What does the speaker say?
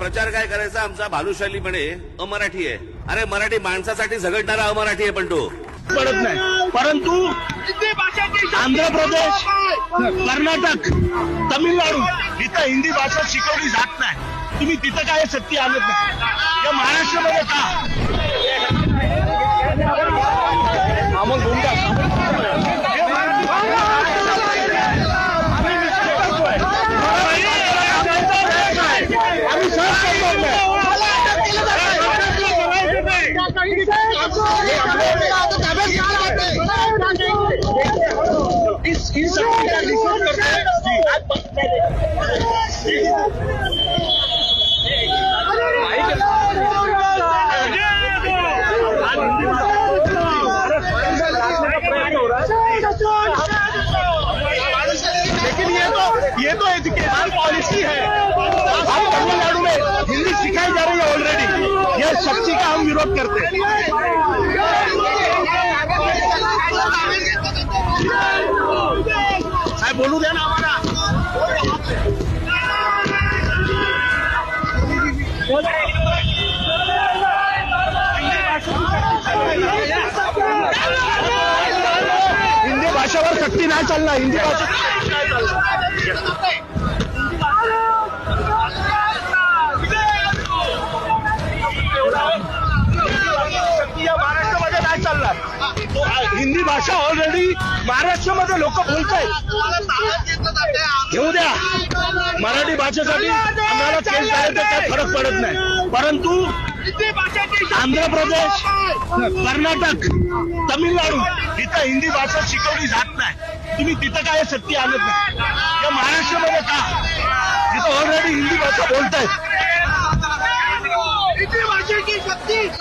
प्रचार काय करायचा आमचा भानुशालीपणे अमराठी आहे. अरे मराठी माणसासाठी झगडणारा अमराठी आहे पण तो पडत नाही. परंतु आंध्र प्रदेश, कर्नाटक, तमिळनाडू इथं हिंदी भाषा शिकवली जात नाही. तुम्ही तिथं काय सत्य आणत नाही. या महाराष्ट्रामध्ये का आम्ही सहज लेकिन ये तो एजुकेशन पॉलिसी है. अब तमिलनाडु में हिंदी सिखाई जा रही है ऑलरेडी. यह शक्ति का हम विरोध करते हैं. साहेब बोलू द्या ना आम्हाला. हिंदी भाषेवर सक्ती नाही चालणार. हिंदी भाषा महाराष्ट्रामध्ये नाही चालणार. हिंदी भाषा ऑलरेडी महाराष्ट्रामध्ये लोक बोलतायत. घेऊ द्या. मराठी भाषेसाठी आम्हाला केस झाले तर काय फरक पडत नाही. परंतु आंध्र प्रदेश, कर्नाटक, तमिळनाडू इथं हिंदी भाषा शिकवली जात नाही. तुम्ही तिथं काय सत्य आणत नाही. या महाराष्ट्रामध्ये का तिथं ऑलरेडी हिंदी भाषा बोलतायत.